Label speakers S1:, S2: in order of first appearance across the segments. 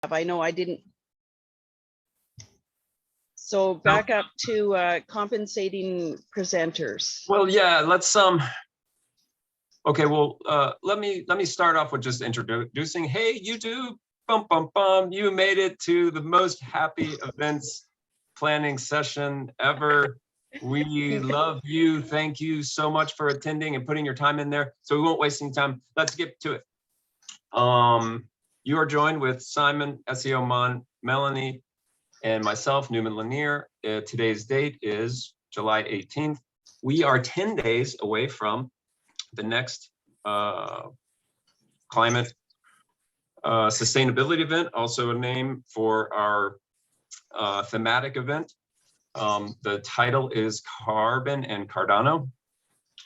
S1: I know I didn't. So back up to compensating presenters.
S2: Well, yeah, let's okay, well, let me start off with just introducing. Hey, YouTube, bum bum bum, you made it to the most happy events planning session ever. We love you. Thank you so much for attending and putting your time in there. So we won't waste any time. Let's get to it. You are joined with Simon, Seomon, Melanie, and myself, Newman Lanier. Today's date is July 18th. We are 10 days away from the next climate sustainability event, also a name for our thematic event. The title is Carbon and Cardano,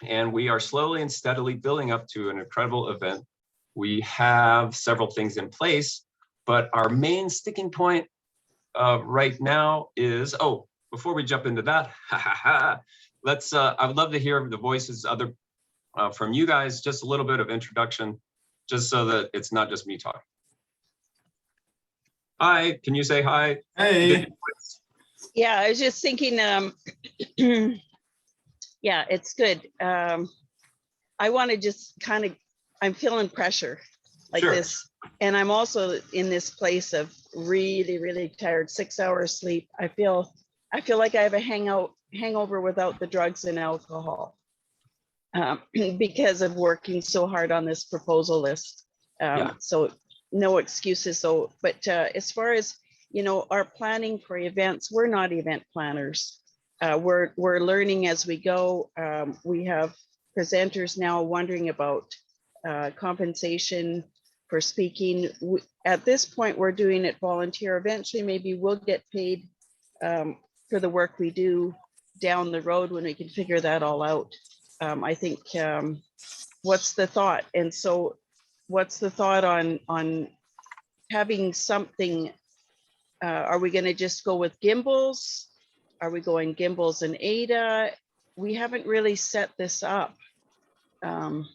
S2: and we are slowly and steadily building up to an incredible event. We have several things in place, but our main sticking point right now is, oh, before we jump into that, let's, I would love to hear the voices from you guys, just a little bit of introduction, just so that it's not just me talking. Hi, can you say hi?
S3: Hey.
S1: Yeah, I was just thinking, yeah, it's good. I want to just kind of, I'm feeling pressure like this. And I'm also in this place of really, really tired, 6 hours sleep. I feel like I have a hangover without the drugs and alcohol because of working so hard on this proposal list. So no excuses. So, but as far as, you know, our planning for events, we're not event planners. We're learning as we go. We have presenters now wondering about compensation for speaking. At this point, we're doing it volunteer. Eventually, maybe we'll get paid for the work we do down the road when we can figure that all out. I think, what's the thought? And so what's the thought on having something? Are we going to just go with gimbals? Are we going gimbals and ADA? We haven't really set this up. And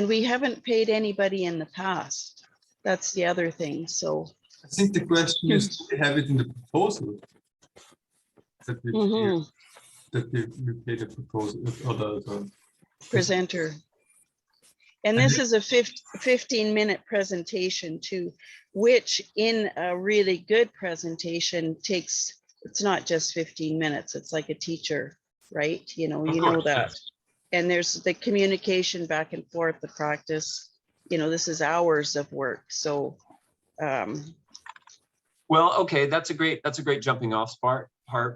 S1: we haven't paid anybody in the past. That's the other thing. So
S3: I think the question is, do we have it in the proposal? That we, that we paid a proposal or the
S1: presenter. And this is a 15-minute presentation too, which in a really good presentation takes, it's not just 15 minutes. It's like a teacher, right? You know that. And there's the communication back and forth, the practice, you know, this is hours of work. So,
S2: well, okay, that's a great jumping off part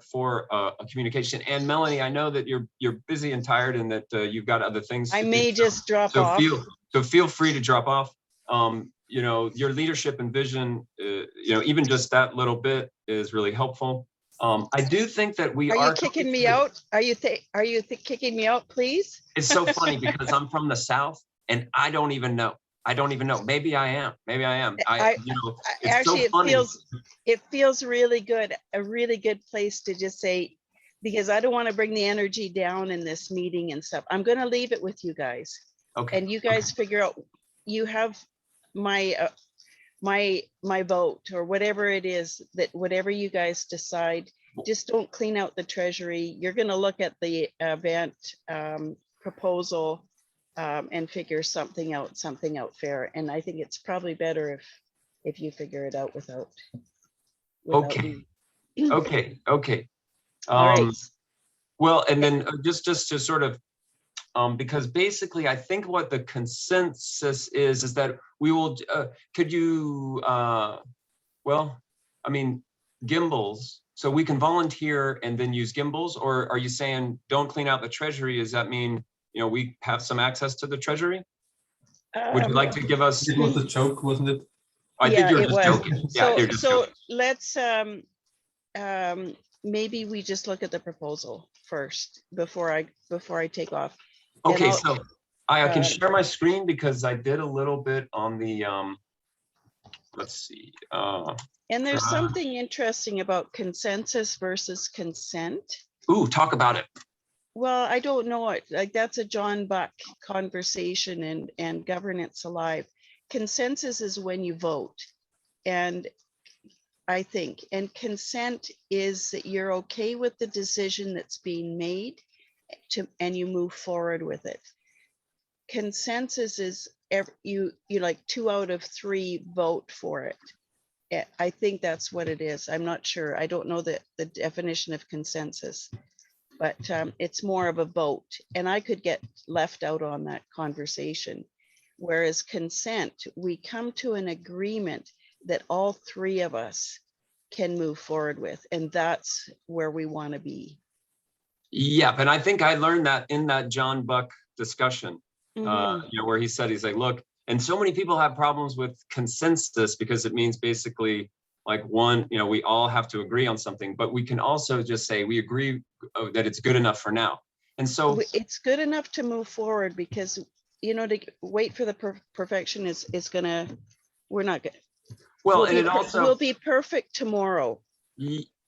S2: for a communication. And Melanie, I know that you're busy and tired, and that you've got other things.
S1: I may just drop off.
S2: So feel free to drop off. You know, your leadership and vision, you know, even just that little bit is really helpful. I do think that we are.
S1: Are you kicking me out? Are you kicking me out, please?
S2: It's so funny because I'm from the South and I don't even know. Maybe I am. You know, it's
S1: actually,
S2: so funny.
S1: It feels really good. A really good place to just say, because I don't want to bring the energy down in this meeting and stuff. I'm going to leave it with you guys.
S2: Okay.
S1: And you guys figure out. You have my my vote, or whatever it is, that whatever you guys decide, just don't clean out the treasury. You're going to look at the event proposal and figure something out fair. And I think it's probably better if you figure it out without
S2: okay.
S1: me.
S2: Okay.
S1: All right.
S2: Well, and then just to sort of, because basically I think what the consensus is that we will, could you, well, I mean, gimbals, so we can volunteer and then use gimbals, or are you saying don't clean out the treasury? Does that mean, you know, we have some access to the treasury? Would you like to give us?
S3: It was a joke, wasn't it?
S2: I think you're just joking. Yeah, you're just joking.
S1: Let's, maybe we just look at the proposal first before I take off.
S2: Okay, so I can share my screen because I did a little bit on the, let's see.
S1: And there's something interesting about consensus versus consent.
S2: Ooh, talk about it.
S1: Well, I don't know it. Like, that's a John Buck conversation and Governance Alive. Consensus is when you vote. and I think, and consent is that you're okay with the decision that's being made and you move forward with it. Consensus is you like 2 out of 3 vote for it. I think that's what it is. I'm not sure. I don't know the definition of consensus, but it's more of a vote, and I could get left out on that conversation. Whereas consent, we come to an agreement that all 3 of us can move forward with, and that's where we want to be.
S2: Yeah, and I think I learned that in that John Buck discussion, where he said, he's like, look, and so many people have problems with consensus because it means basically like one, we all have to agree on something, but we can also just say we agree that it's good enough for now. And so
S1: it's good enough to move forward, because to wait for the perfection is gonna, we're not good.
S2: Well, and it also
S1: will be perfect tomorrow.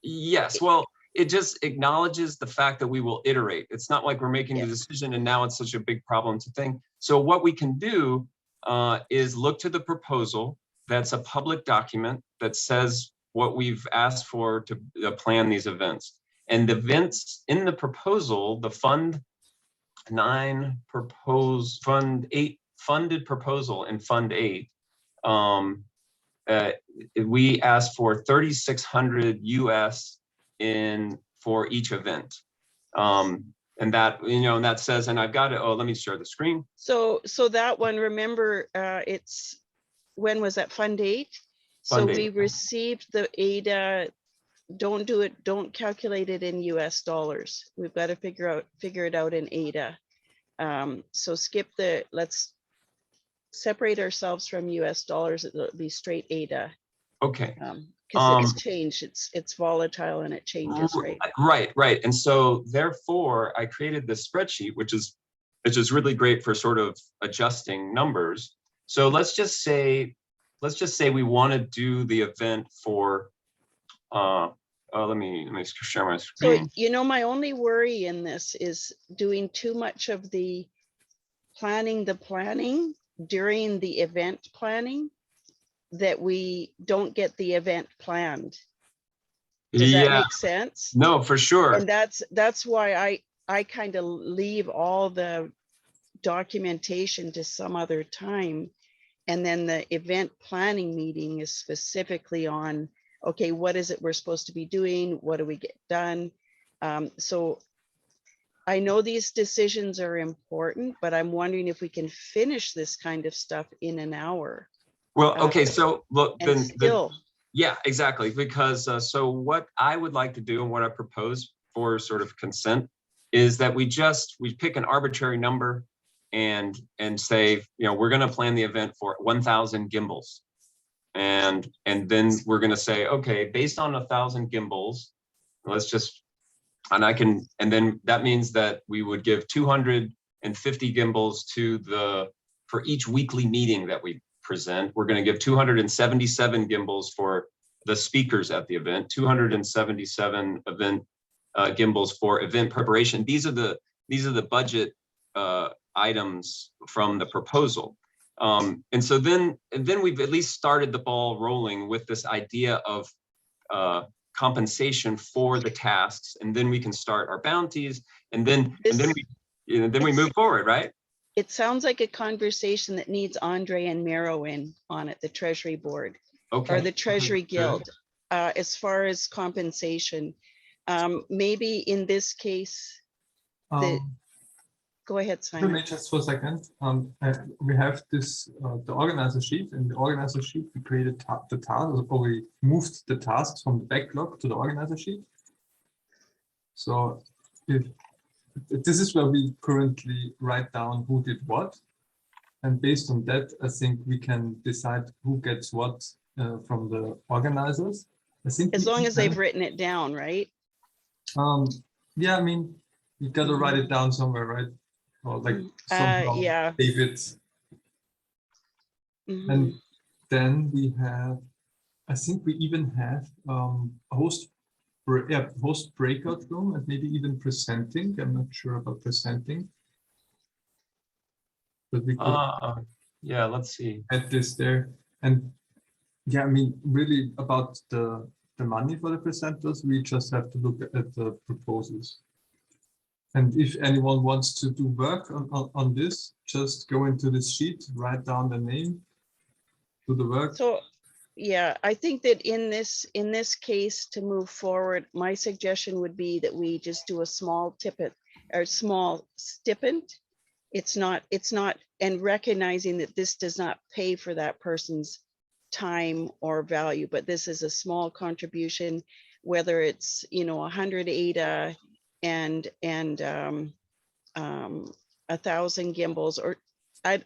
S2: Yes, well, it just acknowledges the fact that we will iterate. It's not like we're making a decision and now it's such a big problem to think. So what we can do is look to the proposal. That's a public document that says what we've asked for to plan these events. And the events in the proposal, the Fund 9 proposed, Fund 8 funded proposal and Fund 8, we asked for 3,600 US for each event. And that, and that says, and I've got it, let me share the screen.
S1: So that one, remember, it's, when was that, Fund 8? So we received the ADA, don't calculate it in US dollars. We've got to figure it out in ADA. So skip let's separate ourselves from US dollars. It'll be straight ADA.
S2: Okay.
S1: Because it's changed, it's volatile and it changes, right?
S2: Right. And so therefore I created this spreadsheet, which is really great for sort of adjusting numbers. So let's just say we want to do the event for let me share my screen.
S1: So my only worry in this is doing too much of the planning during the event planning, that we don't get the event planned. Does that make sense?
S2: No, for sure.
S1: And that's why I kind of leave all the documentation to some other time. And then the event planning meeting is specifically on, okay, what is it we're supposed to be doing? What do we get done? So I know these decisions are important, but I'm wondering if we can finish this kind of stuff in an hour.
S2: Well, okay, so look,
S1: yeah,
S2: exactly, because so what I would like to do and what I propose for sort of consent is that we pick an arbitrary number and say, we're going to plan the event for 1,000 gimbals, and then we're going to say, okay, based on 1,000 gimbals, let's just, and then that means that we would give 250 gimbals for each weekly meeting that we present. We're going to give 277 gimbals for the speakers at the event, 277 gimbals for event preparation. These are the budget items from the proposal. And so then we've at least started the ball rolling with this idea of compensation for the tasks, and then we can start our bounties, and then we move forward, right?
S1: It sounds like a conversation that needs Andre and Mero on it, the Treasury Board, or the Treasury Guild, as far as compensation. Maybe in this case, go ahead, Simon.
S3: Just for a second. We have this the organizer sheet. In the organizer sheet, we created the tasks, or we moved the tasks from the backlog to the organizer sheet. So this is where we currently write down who did what, and based on that, I think we can decide who gets what from the organizers. I think
S1: as long as they've written it down, right?
S3: Yeah, I mean, you got to write it down somewhere, right? Or like somehow save it. And then we have, I think we even have a host breakout room, and maybe even presenting. I'm not sure about presenting, but we could
S2: yeah, let's see.
S3: add this there. And Yeah, I mean, really about the money for the presenters, we just have to look at the proposals. And if anyone wants to do work on this, just go into this sheet, write down the name, do the work.
S1: So, yeah, I think that in this case, to move forward, my suggestion would be that we just do a small tippet or small stipend. It's not, and recognizing that this does not pay for that person's time or value, but this is a small contribution, whether it's, 100 ADA and 1,000 gimbals, or I'd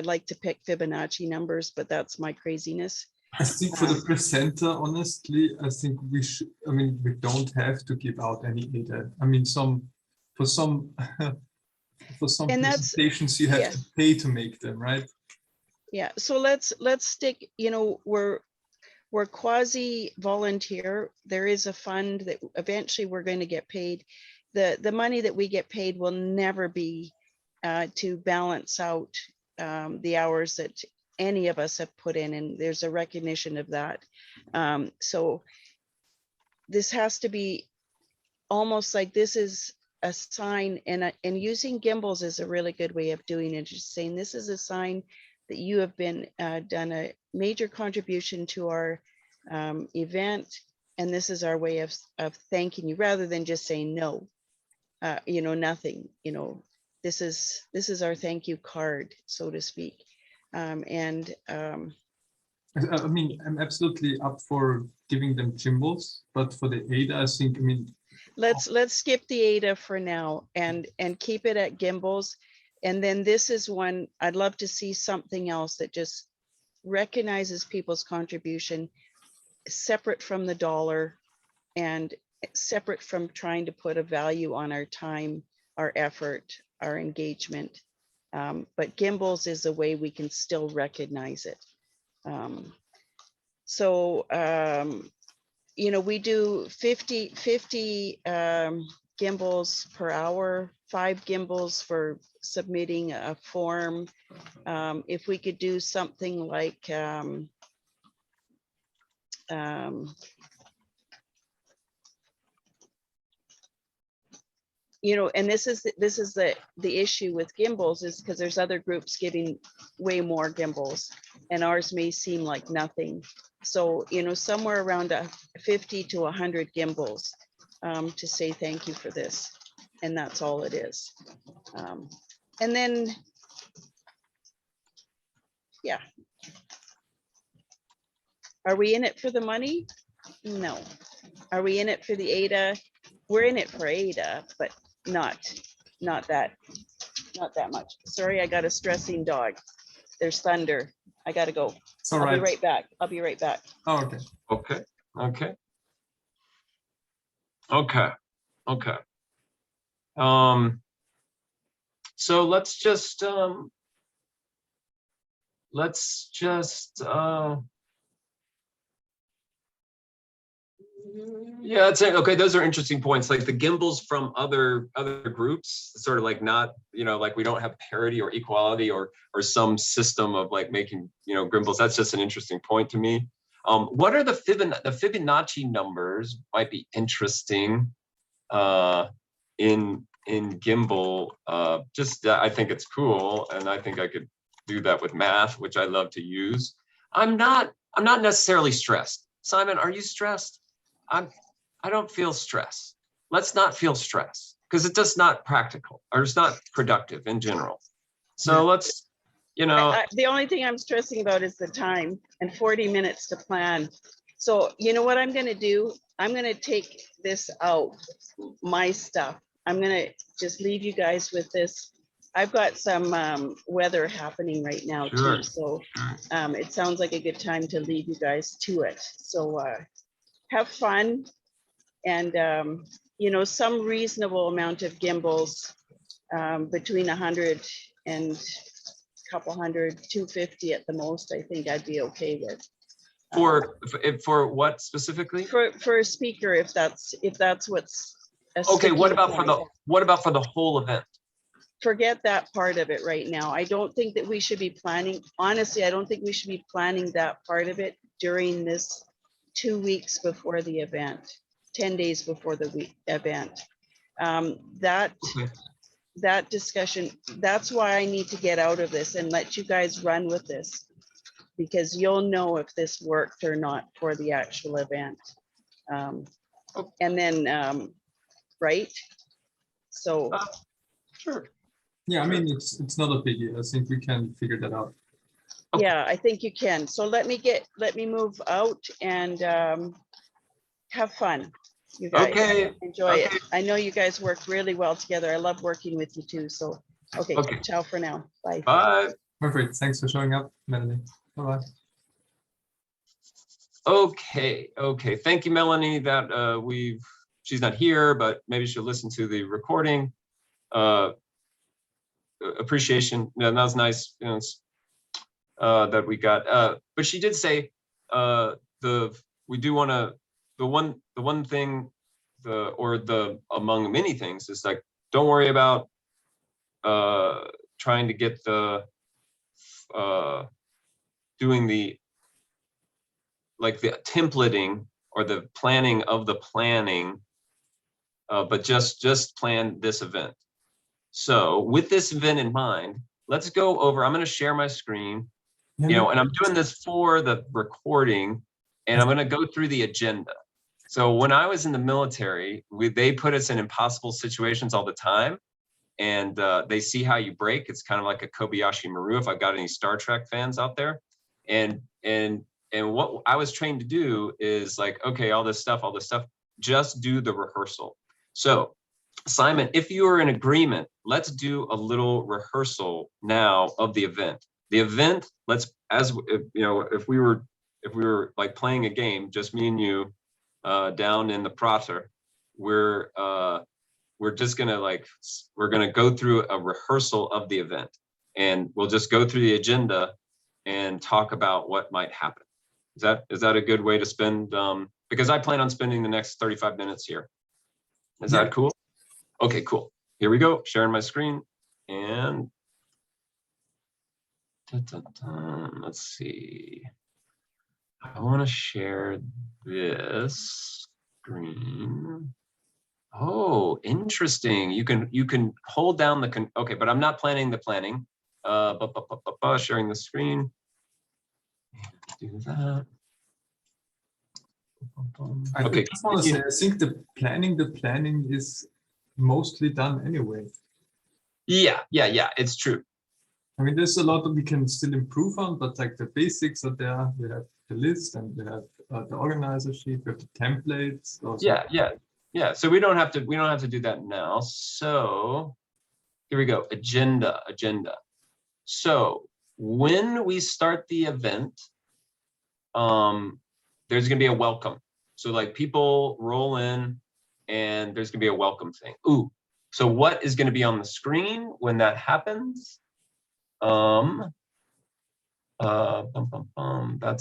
S1: like to pick Fibonacci numbers, but that's my craziness.
S3: I think for the presenter, honestly, I think we should, I mean, we don't have to give out any data. I mean, for some
S1: And that's,
S3: presentations you have to pay to make them, right?
S1: yeah, so let's stick, we're quasi volunteer. There is a fund that eventually we're going to get paid. The money that we get paid will never be to balance out the hours that any of us have put in, and there's a recognition of that. So this has to be almost like this is a sign, and using gimbals is a really good way of doing it. Just saying this is a sign that you have been done a major contribution to our event, and this is our way of thanking you, rather than just saying no, nothing. This is our thank you card, so to speak.
S3: I mean, I'm absolutely up for giving them gimbals, but for the ADA, I think, I mean,
S1: let's skip the ADA for now and keep it at gimbals. And then this is one, I'd love to see something else that just recognizes people's contribution separate from the dollar and separate from trying to put a value on our time, our effort, our engagement. But gimbals is a way we can still recognize it. We do 50 gimbals per hour, 5 gimbals for submitting a form. If we could do something like and this is the issue with gimbals, is because there's other groups giving way more gimbals and ours may seem like nothing. So, somewhere around 50 to 100 gimbals to say thank you for this. And that's all it is. And then, yeah. Are we in it for the money? No. Are we in it for the ADA? We're in it for ADA, but not that much. Sorry, I got a stressing dog. There's thunder. I gotta go.
S3: All right.
S1: I'll be right back. I'll be right back.
S3: Oh, okay.
S2: Okay. So let's just yeah, it's okay. Those are interesting points. Like the gimbals from other groups, sort of like not, like we don't have parity or equality or some system of like making, gimbals. That's just an interesting point to me. What are the Fibonacci numbers? Might be interesting in gimbal. I think it's cool, and I think I could do that with math, which I love to use. I'm not necessarily stressed. Simon, are you stressed? I don't feel stress. Let's not feel stress, because it's just not practical, or it's not productive in general. So let's,
S1: the only thing I'm stressing about is the time and 40 minutes to plan. So what I'm going to do? I'm going to take this out, my stuff. I'm going to just leave you guys with this. I've got some weather happening right now too. So it sounds like a good time to leave you guys to it. So have fun, and some reasonable amount of gimbals, between 100 and a couple hundred, 250 at the most, I think I'd be okay with.
S2: For what specifically?
S1: For a speaker, if that's what's
S2: okay. What about for the whole event?
S1: forget that part of it right now. I don't think that we should be planning, honestly, I don't think we should be planning that part of it during this 2 weeks before the event, 10 days before the event. That discussion, that's why I need to get out of this and let you guys run with this, because you'll know if this worked or not for the actual event. And then, right? So.
S2: Sure.
S3: Yeah, I mean, it's not a biggie. I think we can figure that out.
S2: Okay.
S1: Yeah, I think you can. So let me move out and have fun. You guys enjoy it. I know you guys work really well together. I love working with you too. So, okay. Ciao for now. Bye.
S2: Bye.
S3: Perfect. Thanks for showing up, Melanie. Bye-bye.
S2: Okay. Thank you, Melanie. That she's not here, but maybe she'll listen to the recording. Appreciation. That was nice. You know, that we got. But she did say we do want to the one thing among many things is like, don't worry about trying to get the doing the templating or the planning of the planning, but just plan this event. So with this event in mind, let's go over, I'm going to share my screen, you know, and I'm doing this for the recording, and I'm going to go through the agenda. So when I was in the military, they put us in impossible situations all the time, and they see how you break. It's kind of like a Kobayashi Maru, if I've got any Star Trek fans out there. And what I was trained to do is like, okay, all this stuff, just do the rehearsal. So Simon, if you are in agreement, let's do a little rehearsal now of the event. The event, if we were like playing a game, just me and you down in the Prater, we're just gonna we're gonna go through a rehearsal of the event, and we'll just go through the agenda and talk about what might happen. Is that a good way to spend? Because I plan on spending the next 35 minutes here. Is that cool? Okay, cool. Here we go. Sharing my screen, and let's see. I want to share this screen. Oh, interesting. You can hold down the okay, but I'm not planning the planning. Sharing the screen. Do that.
S3: I just want to say, I think the planning is mostly done anyway. Yeah,
S2: it's true.
S3: I mean, there's a lot that we can still improve on, but like the basics are there. We have the list, and we have the organizer sheet, we have the templates. Also.
S2: Yeah. So we don't have to do that now. So here we go. Agenda. So when we start the event, there's gonna be a welcome. So like people roll in, and there's gonna be a welcome thing. Ooh. So what is gonna be on the screen when that happens? That's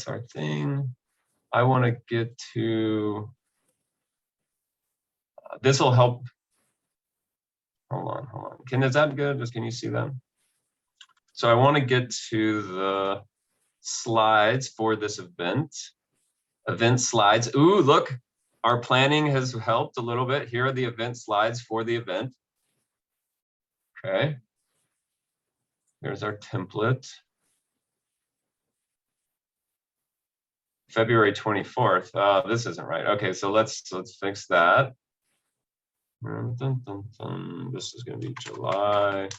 S2: our thing. I want to get to, this will help. Hold on. Is that good? Can you see them? So I want to get to the slides for this event slides. Ooh, look, our planning has helped a little bit. Here are the event slides for the event. Okay. Here's our template. February 24th. This isn't right. Okay, so let's fix that. This is going to be July.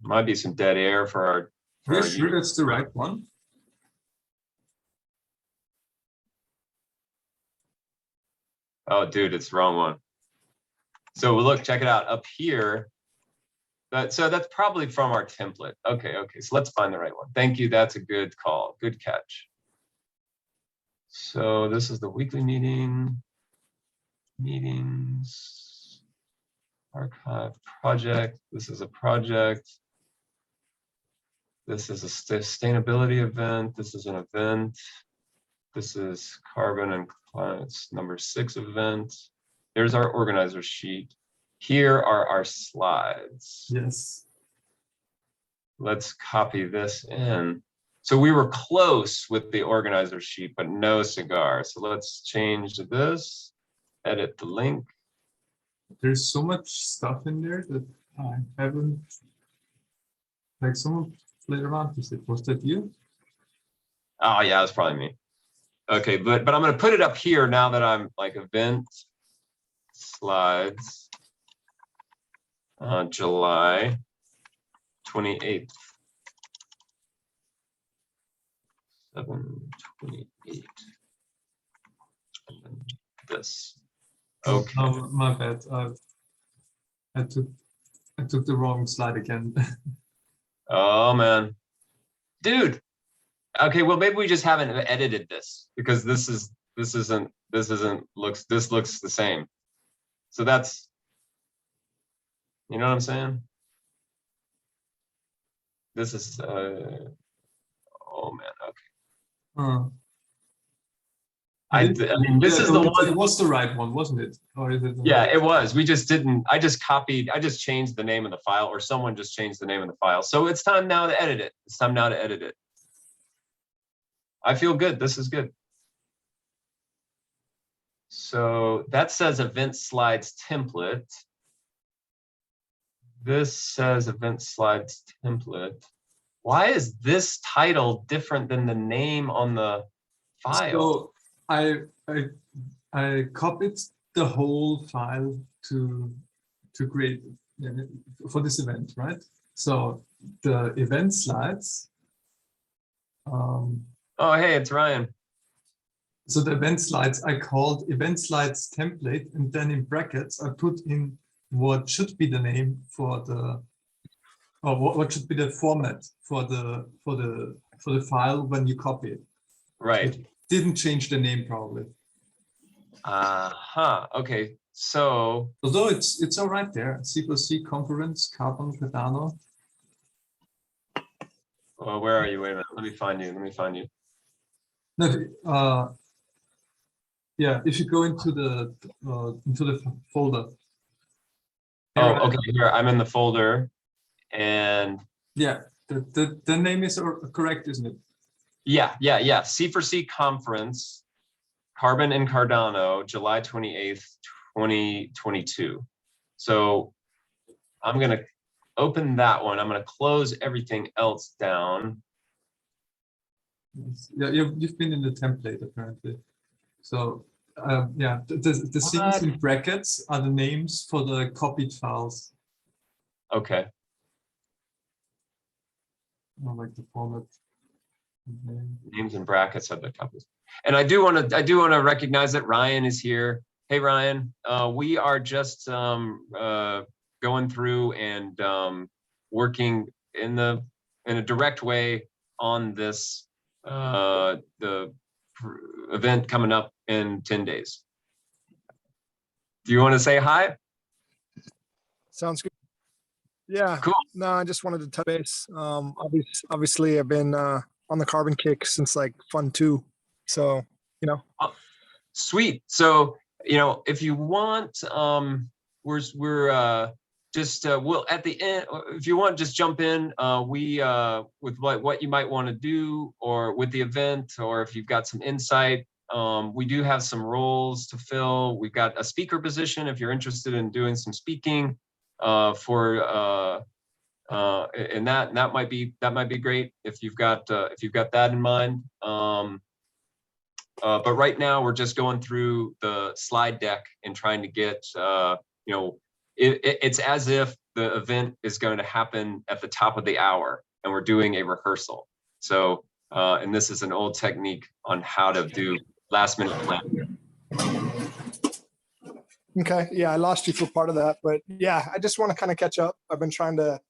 S2: Might be some dead air for our.
S3: Are you sure that's the right one?
S2: Oh, dude, it's the wrong one. So look, check it out up here. So that's probably from our template. Okay, so let's find the right one. Thank you. That's a good call. Good catch. So this is the weekly meetings, archive project. This is a project. This is a sustainability event. This is an event. This is Carbon and Climate number 6 event. There's our organizer sheet. here are our slides.
S3: Yes.
S2: Let's copy this in. So we were close with the organizer sheet, but no cigar. So let's change this, edit the link.
S3: There's so much stuff in there that I haven't, like someone played around with it. Was that you?
S2: Oh yeah, it's probably me. Okay, but I'm gonna put it up here now that I'm like event slides on July 28th. 7/28. And then this. Okay.
S3: My bad. I took the wrong slide again.
S2: Oh man, dude. Okay, well maybe we just haven't edited this because this looks the same. So that's, you know what I'm saying? This is oh man, okay. I mean, this is the one.
S3: It was the right one, wasn't it? Or is it?
S2: Yeah, it was. We just didn't. I just changed the name of the file, or someone just changed the name of the file. So it's time now to edit it. It's time now to edit it. I feel good. This is good. So that says event slides template. This says event slides template. Why is this title different than the name on the file?
S3: So I copied the whole file to create for this event, right? So the event slides.
S2: Oh, hey, it's Ryan.
S3: So the event slides I called event slides template, and then in brackets I put in what should be the name for the, or what should be the format for the file when you copy it.
S2: Right.
S3: It didn't change the name probably.
S2: Okay. So
S3: although it's all right there. C4C conference, Cardano.
S2: well, where are you? Wait a minute. Let me find you.
S3: No, yeah, if you go into the folder.
S2: Oh, okay. Here I'm in the folder, and
S3: yeah, the name is correct, isn't it?
S2: Yeah. C4C conference, Carbon and Cardano, July 28th, 2022. So I'm gonna open that one. I'm gonna close everything else down.
S3: Yeah, you've been in the template apparently. So yeah, the things in brackets are the names for the copied files.
S2: Okay.
S3: I like the format.
S2: Names and brackets have the copies. And I do want to recognize that Ryan is here. Hey Ryan, we are just going through and working in a direct way on this the event coming up in 10 days. Do you want to say hi?
S4: Sounds good. Yeah.
S2: Cool.
S4: No, I just wanted to touch base. Obviously, I've been on the carbon kick since like Fun 2. So, you know.
S2: Oh, sweet. So, you know, if you want, we're just we'll at the end, if you want, just jump in. We with what you might want to do, or with the event, or if you've got some insight. We do have some roles to fill. We've got a speaker position if you're interested in doing some speaking and that might be great if you've got that in mind. But right now we're just going through the slide deck and trying to get you know, it's as if the event is going to happen at the top of the hour and we're doing a rehearsal. So and this is an old technique on how to do last minute planning.
S4: Okay. Yeah, I lost you for part of that, but yeah, I just want to kind of catch up. I've been trying to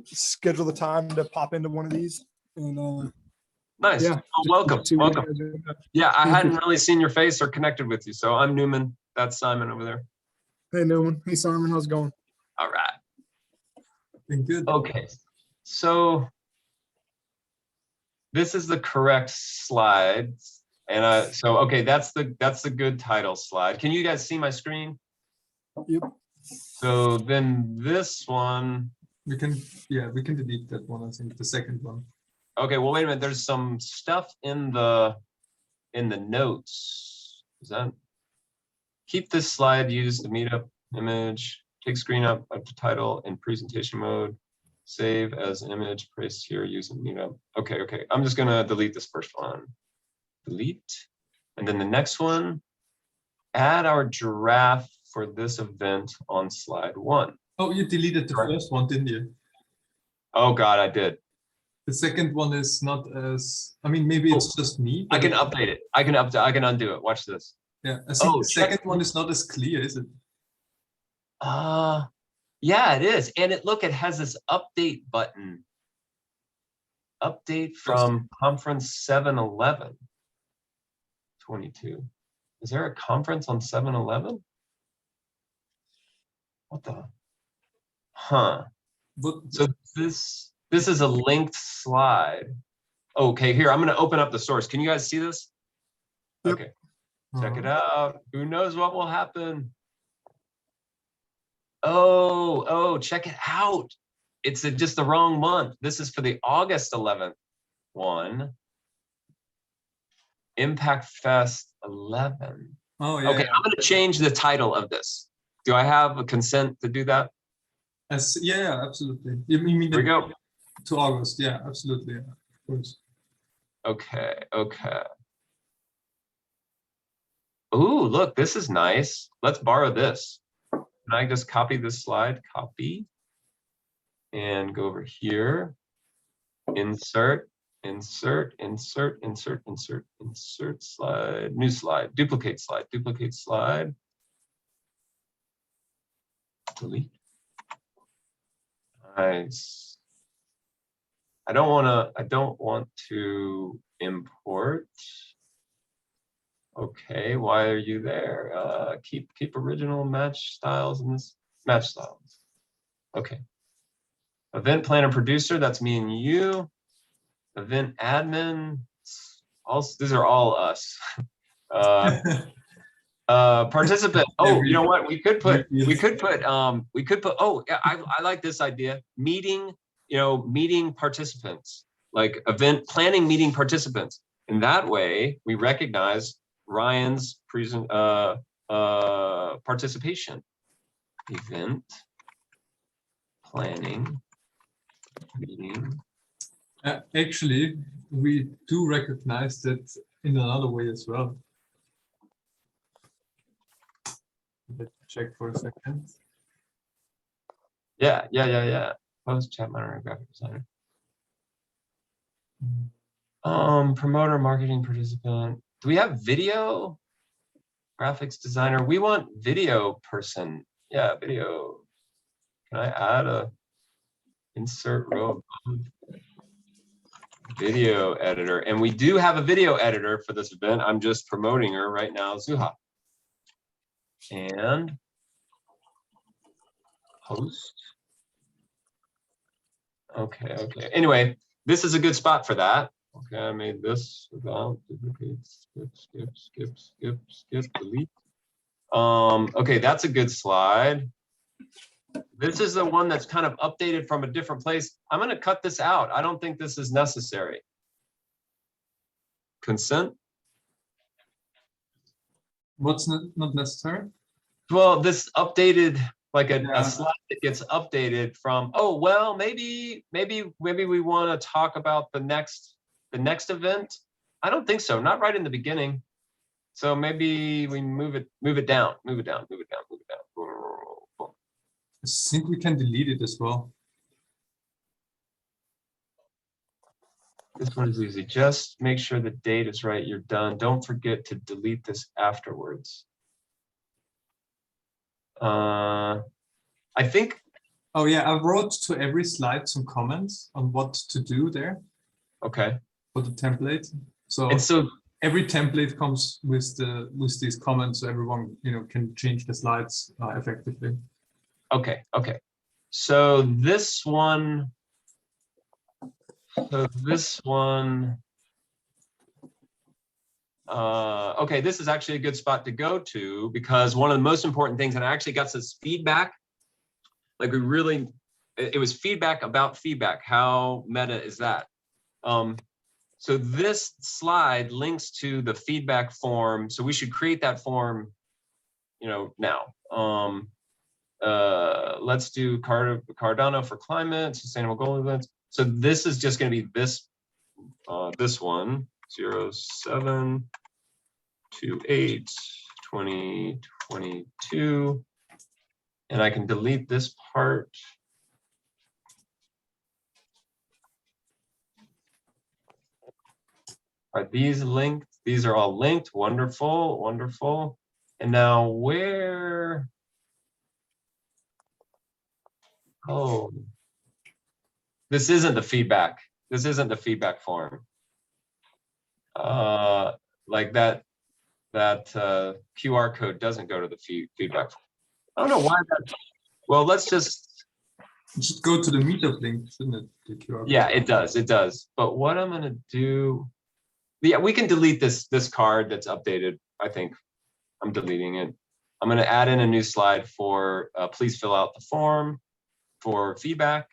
S4: schedule the time to pop into one of these. And
S2: nice.
S4: Yeah,
S2: welcome. Yeah, I
S4: Thank
S2: hadn't
S4: you.
S2: really seen your face or connected with you. So I'm Newman. That's Simon over there.
S4: Hey, Newman. Hey, Simon. How's it going?
S2: All right.
S3: Been good.
S2: Okay. So this is the correct slides. And so okay, that's the good title slide. Can you guys see my screen?
S4: Yep.
S2: So then this one,
S3: We can, yeah, we can delete that one, I think, the second one.
S2: okay, well, wait a minute, there's some stuff in the notes. Is that, keep this slide, use the meetup image, take screen up at the title in presentation mode, save as image, paste here using meetup. Okay, okay, I'm just gonna delete this first one. Delete, and then the next one, add our giraffe for this event on slide 1.
S3: Oh, you deleted the first one, didn't you?
S2: Oh God, I did.
S3: The second one is not as, I mean, maybe it's just me.
S2: I
S3: but
S2: can update it. I can undo it. Watch this.
S3: Yeah, I think
S2: Oh,
S3: the second one is not as clear, is it?
S2: Yeah, it is. And look, it has this update button. Update from conference 7/11. 22. Is there a conference on 7/11? What the? Huh.
S3: But
S2: So this is a linked slide. Okay, here, I'm going to open up the source. Can you guys see this?
S4: Yep.
S2: Okay, check it out. Who knows what will happen? Oh, check it out. It's just the wrong month. This is for the August 11th one. Impact Fest 11.
S3: Oh, yeah.
S2: Okay,
S3: Yeah.
S2: I'm going to change the title of this. Do I have a consent to do that?
S3: Yeah, absolutely. You mean
S2: Here we go.
S3: to August? Yeah, absolutely. Yeah, of course.
S2: Okay, okay. Ooh, look, this is nice. Let's borrow this. Can I just copy this slide? Copy. And go over here. Insert, insert, insert, insert, insert, insert slide. New slide. Duplicate slide. Duplicate slide. Delete. Nice. I don't want to import. Okay, why are you there? Keep original match styles in this match styles. Okay. Event planner producer, that's me and you. Event admin, also these are all us. Participant. Oh, you know what? We could put. Oh, yeah, I like this idea. Meeting, meeting participants, like event planning meeting participants. And that way we recognize Ryan's participation. Event planning meeting.
S3: Actually, we do recognize that in another way as well. Let's check for a second.
S2: Yeah. Post chat monitor, graphic designer. Promoter, marketing participant. Do we have video? Graphics designer. We want video person. Yeah, video. Can I add a insert row above? Video editor. And we do have a video editor for this event. I'm just promoting her right now, Zuha. And post. Okay. Anyway, this is a good spot for that. Okay, I made this without duplicate, skip, delete. Okay, that's a good slide. This is the one that's kind of updated from a different place. I'm going to cut this out. I don't think this is necessary. Consent.
S3: What's not necessary?
S2: Well, this updated, like a slide that gets updated from, oh, well, maybe we want to talk about the next event. I don't think so. Not right in the beginning. So maybe we move it down.
S3: I think we can delete it as well.
S2: This one is easy. Just make sure the date is right. You're done. Don't forget to delete this afterwards. I think.
S3: Oh yeah, I wrote to every slide some comments on what to do there.
S2: Okay.
S3: For the template. So every template comes with these comments, so everyone can change the slides effectively.
S2: Okay. So this one. Okay, this is actually a good spot to go to, because one of the most important things, and I actually got this feedback Like we really, it was feedback about feedback. How meta is that? So this slide links to the feedback form. So we should create that form, you know, now. Let's do Cardano4Climate Sustainable Goal Events. So this is just going to be this one 07/28/2022, and I can delete this part. Are these linked? These are all linked. Wonderful, wonderful. And now where? Oh, this isn't the feedback. This isn't the feedback form. Like that QR code doesn't go to the feedback form. I don't know why that. Well, let's just
S3: go to the meetup link, shouldn't it? The QR code.
S2: Yeah, it does. It does. But what I'm gonna do. Yeah, we can delete this card that's updated. I think I'm deleting it. I'm going to add in a new slide for please fill out the form for feedback.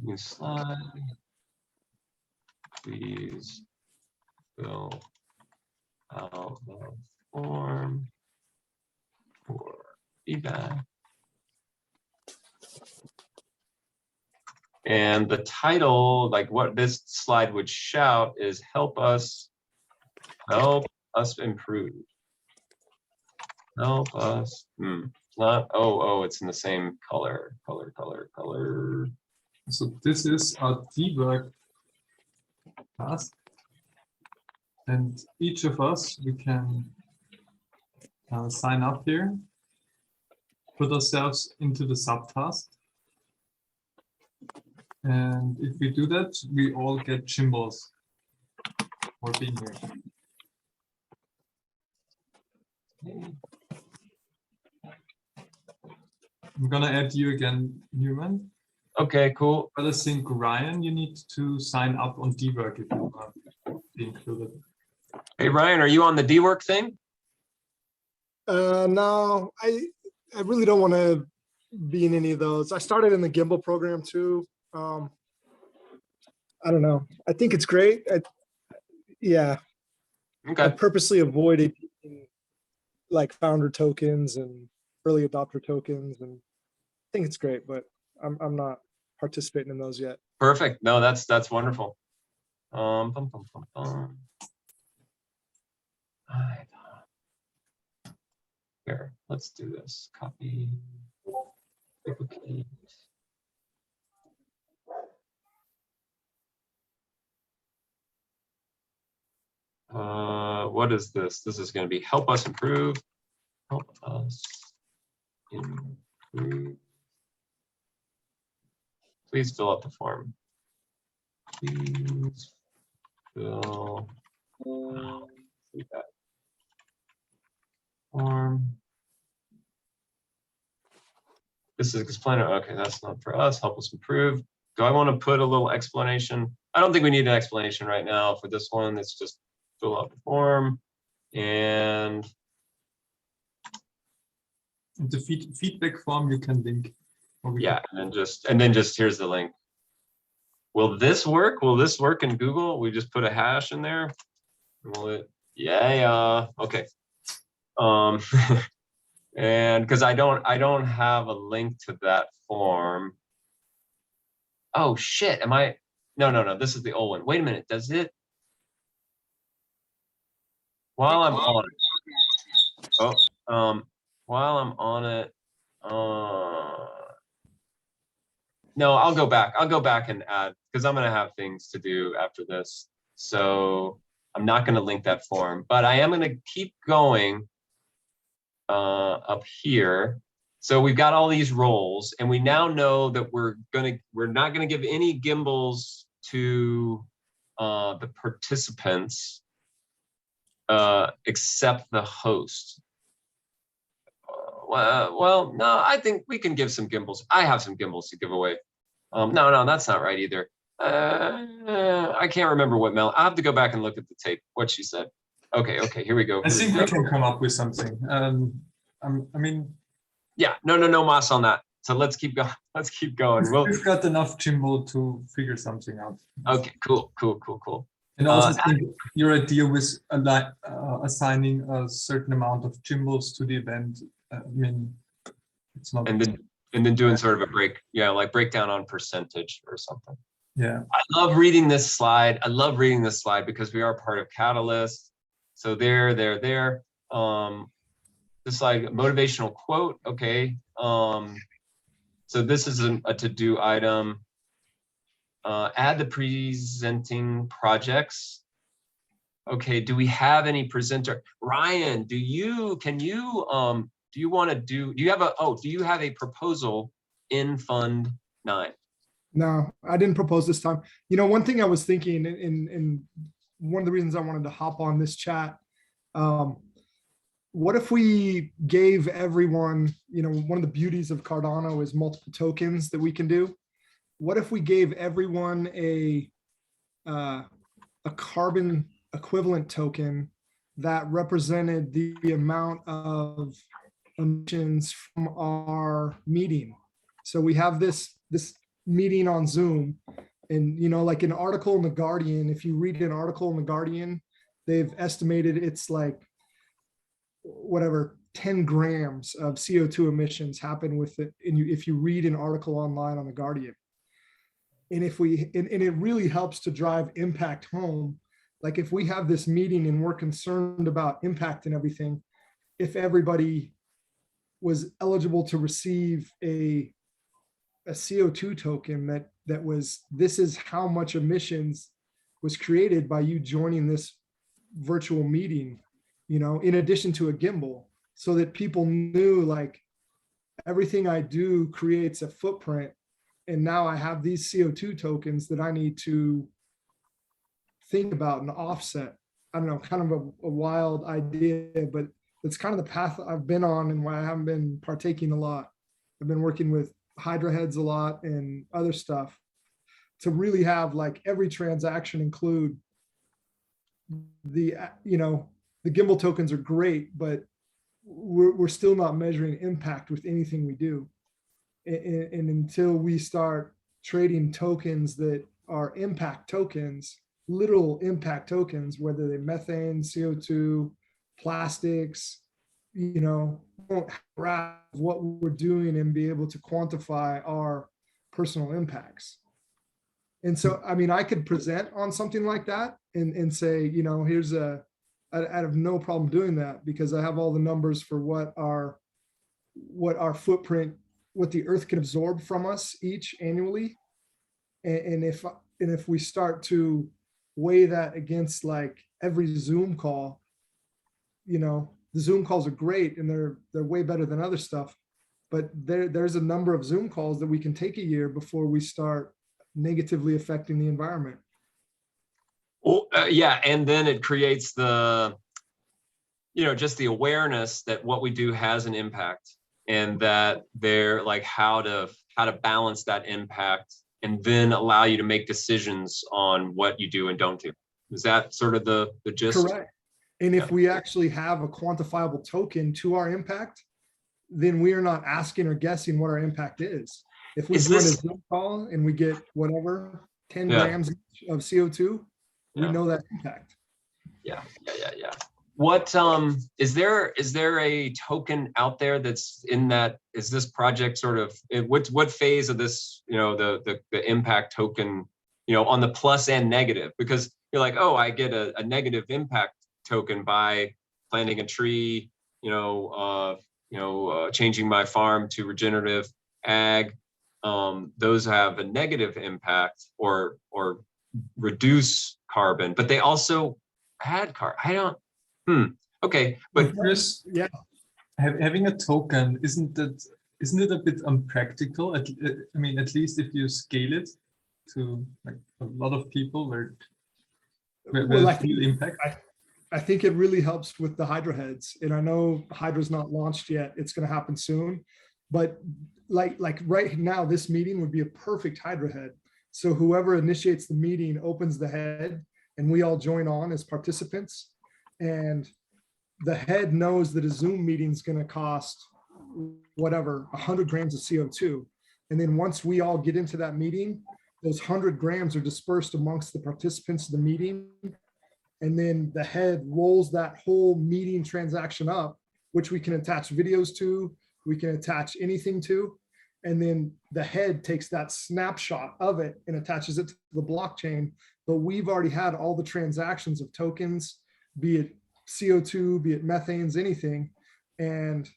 S2: New slide. Please fill out the form for feedback. And the title, like what this slide would shout, is help us improve. Help us. Not it's in the same color.
S3: So this is our debug task, and each of us, we can sign up here, put ourselves into the subtask. And if we do that, we all get symbols for being here. I'm gonna add you again, Newman.
S2: Okay, cool.
S3: But I think Ryan, you need to sign up on dwork if you want to be included.
S2: Hey Ryan, are you on the dwork thing?
S4: No, I really don't want to be in any of those. I started in the Gimbal program too. I don't know. I think it's great. Yeah.
S2: Okay.
S4: I purposely avoided like founder tokens and early adopter tokens, and I think it's great, but I'm not participating in those yet.
S2: Perfect. No, that's wonderful. Here, let's do this. Copy. Duplicate. What is this? This is going to be help us improve. Help us improve. Please fill out the form. Please fill out that form. This is explainer. Okay, that's not for us. Help us improve. Do I want to put a little explanation? I don't think we need an explanation right now for this one. It's just fill out the form and
S3: the feedback form you can link.
S2: Yeah, and then just here's the link. Will this work? Will this work in Google? We just put a hash in there. Will it? Yeah. Okay. And because I don't have a link to that form. Oh shit! Am I? No. This is the old one. Wait a minute. Does it? While I'm on it. While I'm on it. No, I'll go back. I'll go back and add because I'm going to have things to do after this. So I'm not going to link that form, but I am going to keep going up here. So we've got all these roles, and we now know that we're not going to give any gimbals to the participants except the host. Well, no, I think we can give some gimbals. I have some gimbals to give away. No, that's not right either. I can't remember what Mel. I have to go back and look at the tape. What she said. Okay, here we go.
S3: I think we can come up with something. I mean,
S2: Yeah, no mas on that. So let's keep going. Let's keep going.
S3: We've got enough Jimbo to figure something out.
S2: Okay, cool.
S3: And also think your idea with assigning a certain amount of Jimbos to the event. I mean, it's not.
S2: And then doing sort of a breakdown on percentage or something.
S3: Yeah.
S2: I love reading this slide. Because we are part of Catalyst. So there. This slide, motivational quote. Okay. So this is a to-do item. Add the presenting projects. Okay, do we have any presenter? Ryan, do you have a proposal in Fund 9?
S4: No, I didn't propose this time. You know, one thing I was thinking, and one of the reasons I wanted to hop on this chat, what if we gave everyone, you know, one of the beauties of Cardano is multiple tokens that we can do. What if we gave everyone a carbon equivalent token that represented the amount of emissions from our meeting? So we have this meeting on Zoom, and you know, like an article in the Guardian, if you read an article in the Guardian, they've estimated it's like whatever 10 grams of CO2 emissions happen with it. And if you read an article online on the Guardian, and it really helps to drive impact home. Like if we have this meeting and we're concerned about impact and everything, if everybody was eligible to receive a CO2 token that was, this is how much emissions was created by you joining this virtual meeting, you know, in addition to a gimbal, so that people knew like everything I do creates a footprint. And now I have these CO2 tokens that I need to think about and offset. I don't know, kind of a wild idea, but it's kind of the path I've been on and why I haven't been partaking a lot. I've been working with Hydra heads a lot and other stuff to really have like every transaction include the, you know, the gimbal tokens are great, but we're still not measuring impact with anything we do. And until we start trading tokens that are impact tokens, literal impact tokens, whether they're methane, CO2, plastics, you know, won't grasp what we're doing and be able to quantify our personal impacts. And so, I mean, I could present on something like that and say, you know, here's I have no problem doing that because I have all the numbers for what our footprint, what the earth can absorb from us each annually. And if we start to weigh that against like every Zoom call, you know, the Zoom calls are great and they're way better than other stuff, but there's a number of Zoom calls that we can take a year before we start negatively affecting the environment.
S2: Well, yeah, and then it creates the, you know, just the awareness that what we do has an impact, and that they're like how to balance that impact, and then allow you to make decisions on what you do and don't do. Is that sort of the gist?
S4: Correct. And if we actually have a quantifiable token to our impact, then we are not asking or guessing what our impact is. If we run a Zoom call and we get whatever 10 grams of CO2, we know that impact.
S2: Yeah. What is there a token out there that's in that? Is this project sort of what phase of this, you know, the impact token, you know, on the plus and negative? Because you're like, oh, I get a negative impact token by planting a tree, changing my farm to regenerative ag. Those have a negative impact or reduce carbon, but they also add carbon. Okay, but
S3: Chris, yeah, having a token isn't it a bit unpractical? I mean, at least if you scale it to like a lot of people, where
S4: I feel impact. I think it really helps with the Hydra heads, and I know Hydra's not launched yet. It's going to happen soon, but like right now, this meeting would be a perfect Hydra head. So whoever initiates the meeting opens the head, and we all join on as participants. And the head knows that a Zoom meeting is going to cost whatever, 100 grams of CO2. And then once we all get into that meeting, those 100 grams are dispersed amongst the participants of the meeting. And then the head rolls that whole meeting transaction up, which we can attach videos to, we can attach anything to. And then the head takes that snapshot of it and attaches it to the blockchain. But we've already had all the transactions of tokens, be it CO2, be it methanes, anything. And,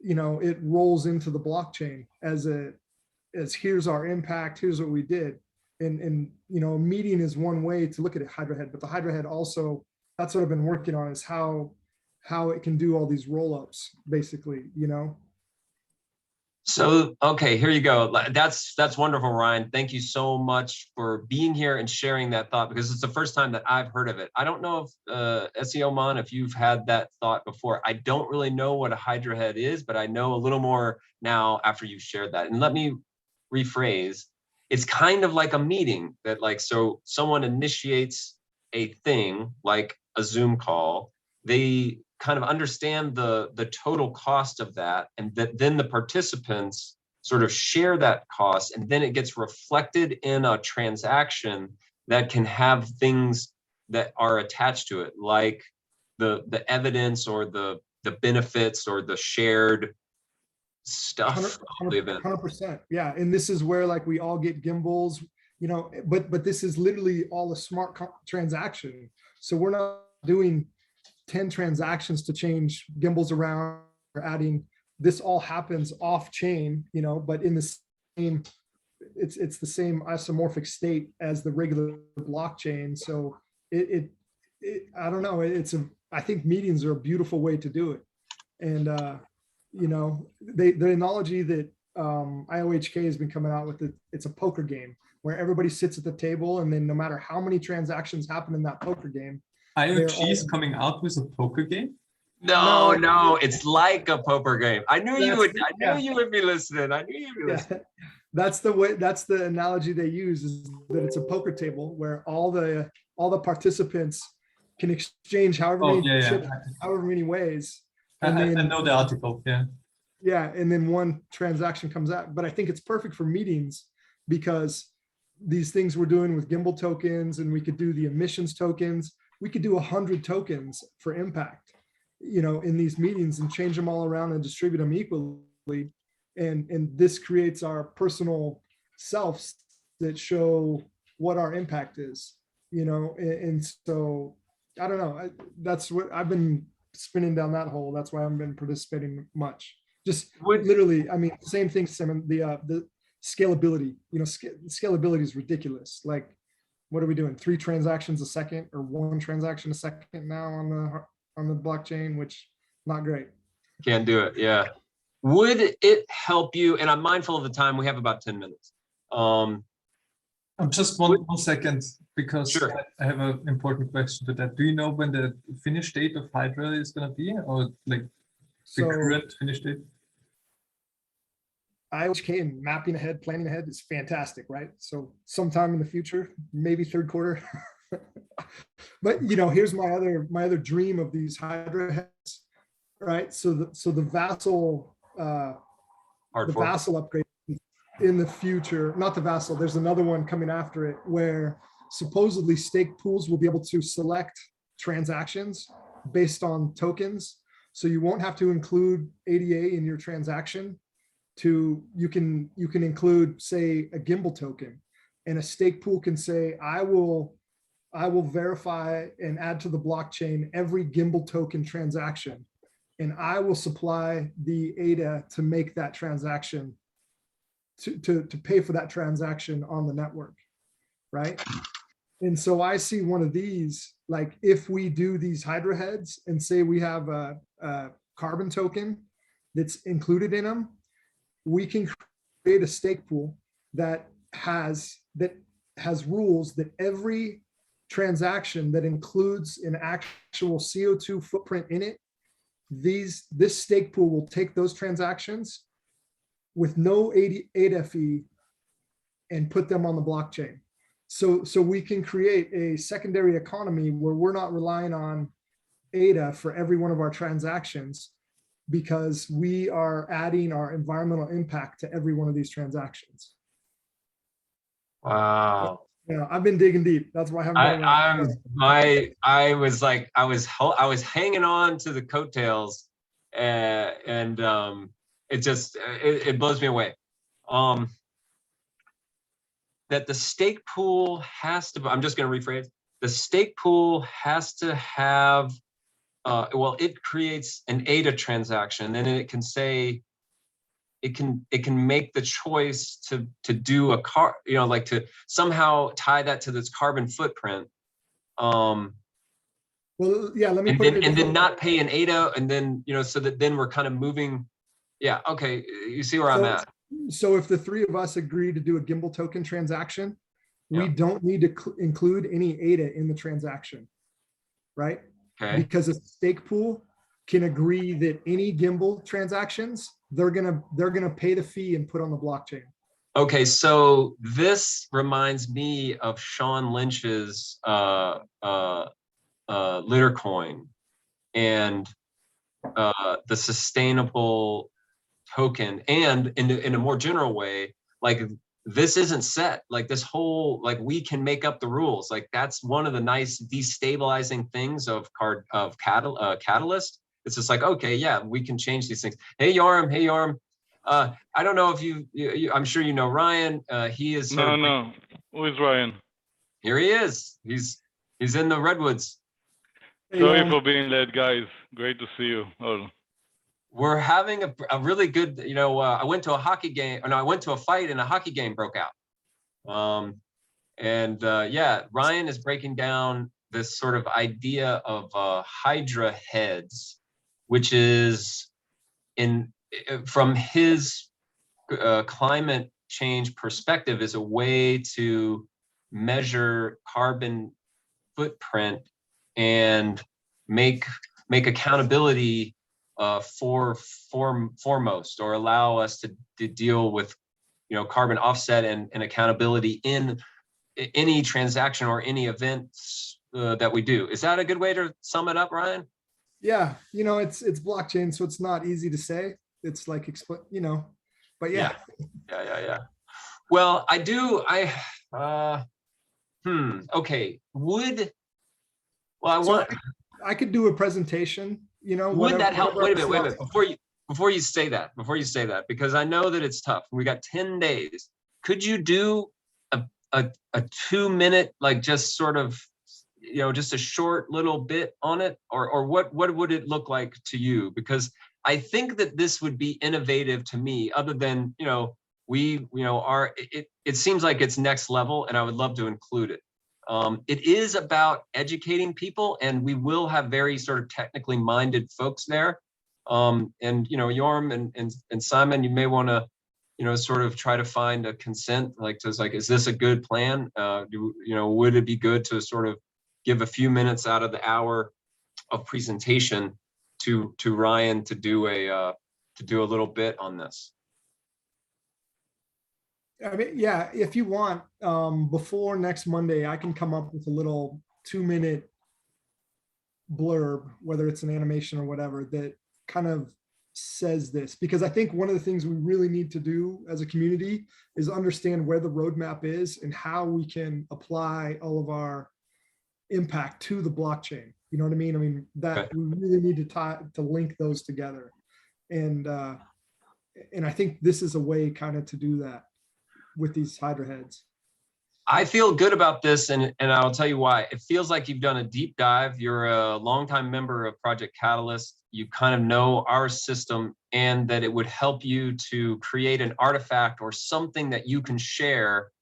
S4: you know, it rolls into the blockchain as here's our impact, here's what we did. And you know, a meeting is one way to look at it, Hydra Head, but the Hydra Head also, that's what I've been working on, is how it can do all these roll-ups, basically, you know?
S2: So, okay, here you go. That's wonderful, Ryan. Thank you so much for being here and sharing that thought, because it's the first time that I've heard of it. I don't know if Seomon, if you've had that thought before. I don't really know what a Hydra Head is, but I know a little more now after you shared that. And let me rephrase. It's kind of like a meeting that, like, so someone initiates a thing like a Zoom call, they kind of understand the total cost of that, and that then the participants sort of share that cost, and then it gets reflected in a transaction that can have things that are attached to it, like the evidence or the benefits or the shared stuff of the event.
S4: 100%. Yeah. And this is where, like, we all get gimbals, you know, but this is literally all a smart transaction. So we're not doing 10 transactions to change gimbals around or adding. This all happens off chain, you know, but in the same, it's the same isomorphic state as the regular blockchain. So I don't know, I think meetings are a beautiful way to do it. And you know, the analogy that IOHK has been coming out with, it's a poker game where everybody sits at the table, and then no matter how many transactions happen in that poker game,
S3: IOG is coming out with a poker game?
S2: No, it's like a poker game. I knew you would be listening. I knew you'd be listening.
S4: That's the analogy they use, is that it's a poker table where all the participants can exchange however many ways.
S3: And I know the article, yeah.
S4: Yeah, and then one transaction comes out. But I think it's perfect for meetings, because these things we're doing with gimbal tokens, and we could do the emissions tokens, we could do 100 tokens for impact, you know, in these meetings, and change them all around and distribute them equally. And this creates our personal selves that show what our impact is, you know. And so I don't know, that's what I've been spinning down that hole. That's why I haven't been participating much. Just literally, I mean, same thing, Seomon, the scalability, you know, scalability is ridiculous. Like, what are we doing? 3 transactions a second or 1 transaction a second now on the blockchain, which not great.
S2: Can't do it. Yeah. Would it help you? And I'm mindful of the time. We have about 10 minutes.
S3: Just one second, because
S2: sure.
S3: I have an important question to that. Do you know when the finish date of Hydra is going to be, or like the current finish date?
S4: IOHK and mapping ahead, planning ahead is fantastic, right? So sometime in the future, maybe 3rd quarter. But you know, here's my other dream of these Hydra heads, right? So the Vassal Vassal upgrade in the future, not the Vassal, there's another one coming after it, where supposedly stake pools will be able to select transactions based on tokens. So you won't have to include ADA in your transaction. You can include, say, a gimbal token, and a stake pool can say, I will verify and add to the blockchain every gimbal token transaction, and I will supply the ADA to make that transaction, to pay for that transaction on the network, right? And so I see one of these, like, if we do these Hydra heads and say we have a carbon token that's included in them, we can create a stake pool that has rules that every transaction that includes an actual CO2 footprint in it, this stake pool will take those transactions with no ADA fee and put them on the blockchain. So we can create a secondary economy where we're not relying on ADA for every one of our transactions, because we are adding our environmental impact to every one of these transactions.
S2: Wow.
S4: Yeah, I've been digging deep. That's why I haven't been around.
S2: I was like, I was hanging on to the coattails, and it just, it blows me away. That the stake pool has to, I'm just going to rephrase, the stake pool has to have, well, it creates an ADA transaction, and it can say, it can make the choice to do a like to somehow tie that to this carbon footprint.
S4: Well, yeah, let me put it
S2: and then not pay an ADA, and then, so that then we're kind of moving. Yeah, okay, you see where I'm at.
S4: So if the three of us agree to do a gimbal token transaction, we don't need to include any ADA in the transaction, right?
S2: Okay.
S4: Because a stake pool can agree that any gimbal transactions, they're gonna pay the fee and put on the blockchain.
S2: Okay, so this reminds me of Sean Lynch's Litercoin and the sustainable token, and in a more general way, like this isn't set, like this whole, like we can make up the rules. Like that's one of the nice destabilizing things of Catalyst. It's just like, okay, yeah, we can change these things. Hey Yoram, I don't know if you I'm sure you know Ryan. He is
S5: no. Who is Ryan?
S2: Here he is. He's in the redwoods.
S5: Sorry for being late, guys. Great to see you all.
S2: We're having a really good, I went to a hockey game, or no, I went to a fight and a hockey game broke out. Yeah, Ryan is breaking down this sort of idea of Hydra heads, which is from his climate change perspective, is a way to measure carbon footprint and make accountability foremost, or allow us to deal with carbon offset and accountability in any transaction or any events that we do. Is that a good way to sum it up, Ryan?
S4: Yeah, it's blockchain, so it's not easy to say. It's like but yeah.
S2: Well, okay.
S4: I could do a presentation,
S2: Would that help? Wait a minute. Before you say that, because I know that it's tough. We got 10 days. Could you do a 2-minute, like just sort of, just a short little bit on it, or what would it look like to you? Because I think that this would be innovative to me, other than, it seems like it's next level, and I would love to include it. It is about educating people, and we will have very sort of technically minded folks there. And Yoram and Simon, you may want to, sort of try to find a consent, is this a good plan? Would it be good to sort of give a few minutes out of the hour of presentation to Ryan to do a little bit on this?
S4: I mean, yeah, if you want, before next Monday, I can come up with a little 2-minute blurb, whether it's an animation or whatever, that kind of says this, because I think one of the things we really need to do as a community is understand where the roadmap is and how we can apply all of our impact to the blockchain. You know what I mean? I mean, that we really need to link those together. And I think this is a way kind of to do that with these Hydra heads.
S2: I feel good about this, and I'll tell you why. It feels like you've done a deep dive. You're a longtime member of Project Catalyst. You kind of know our system, and that it would help you to create an artifact or something that you can share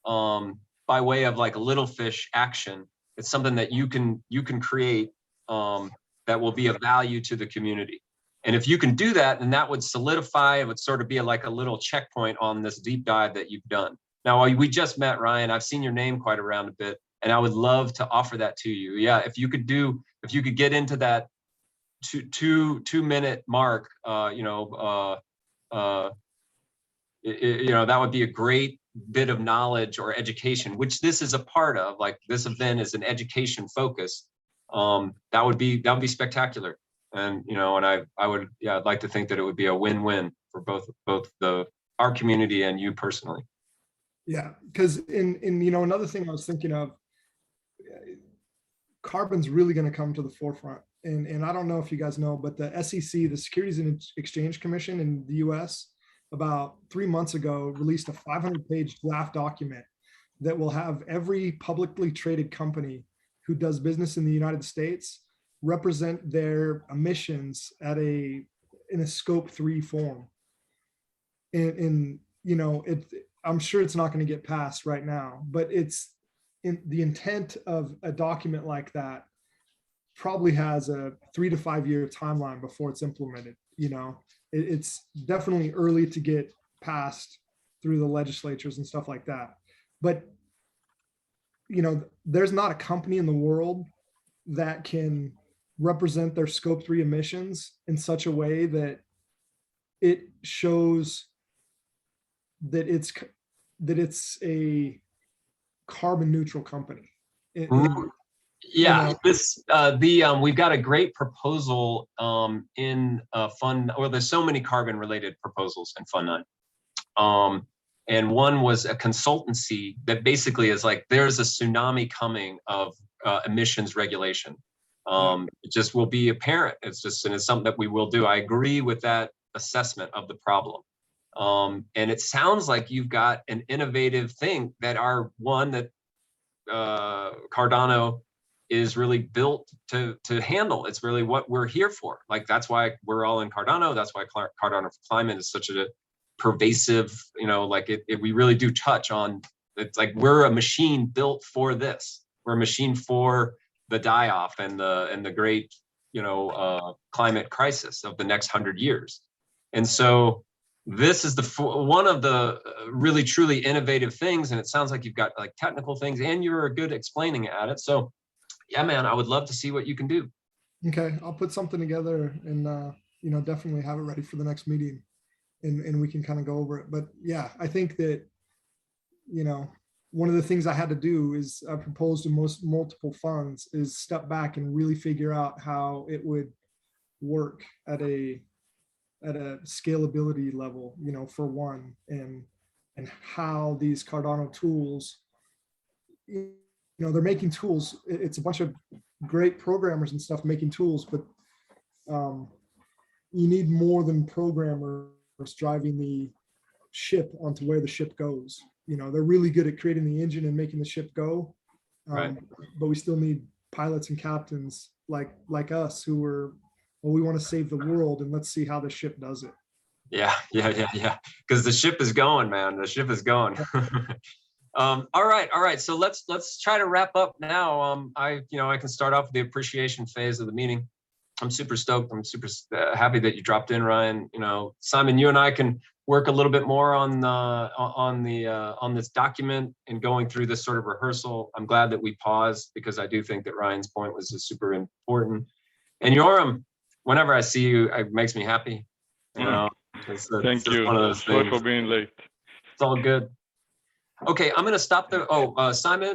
S2: by way of like a little fish action. It's something that you can create that will be of value to the community. And if you can do that, then that would solidify, it would sort of be like a little checkpoint on this deep dive that you've done. Now, we just met, Ryan. I've seen your name quite around a bit, and I would love to offer that to you. Yeah, if you could get into that two-minute mark, that would be a great bit of knowledge or education, which this is a part of. Like, this event is an education focus. That would be spectacular. And, and I would, I'd like to think that it would be a win-win for both our community and you personally.
S4: Yeah, because in another thing I was thinking of, carbon's really going to come to the forefront. And I don't know if you guys know, but the SEC, the Securities and Exchange Commission in the US, about 3 months ago, released a 500-page draft document that will have every publicly traded company who does business in the United States represent their emissions in a scope 3 form. And I'm sure it's not going to get passed right now, but it's in the intent of a document like that probably has a 3 to 5 year timeline before it's implemented. It's definitely early to get passed through the legislatures and stuff like that. But, there's not a company in the world that can represent their scope 3 emissions in such a way that it shows that it's a carbon neutral company.
S2: We've got a great proposal in Fund, or there's so many carbon related proposals in Fund 9. And one was a consultancy that basically is like, there's a tsunami coming of emissions regulation. It just will be apparent. And it's something that we will do. I agree with that assessment of the problem. And it sounds like you've got an innovative thing that Cardano is really built to handle. It's really what we're here for. Like, that's why we're all in Cardano. That's why Cardano4Climate is such a pervasive, we really do touch on, it's like we're a machine built for this. We're a machine for the die-off and the great, climate crisis of the next 100 years. And so this is one of the really truly innovative things. And it sounds like you've got like technical things and you're good explaining at it. So yeah, man, I would love to see what you can do.
S4: Okay, I'll put something together and definitely have it ready for the next meeting, and we can kind of go over it. But yeah, I think that one of the things I had to do is I proposed to multiple funds is step back and really figure out how it would work at a scalability level, for one, and how these Cardano tools, they're making tools. It's a bunch of great programmers and stuff making tools, but you need more than programmers driving the ship onto where the ship goes. They're really good at creating the engine and making the ship go.
S2: Right.
S4: But we still need pilots and captains like us who we want to save the world, and let's see how the ship does it.
S2: Yeah. Because the ship is going, man. The ship is going. All right. So let's try to wrap up now. I can start off with the appreciation phase of the meeting. I'm super stoked. I'm super happy that you dropped in, Ryan. Simon, you and I can work a little bit more on this document and going through this sort of rehearsal. I'm glad that we paused because I do think that Ryan's point was super important. And Yoram, whenever I see you, it makes me happy.
S5: Thank you.
S2: One of those
S5: Sorry
S2: things.
S5: for being late.
S2: It's all good. Okay, I'm going to stop there. Simon.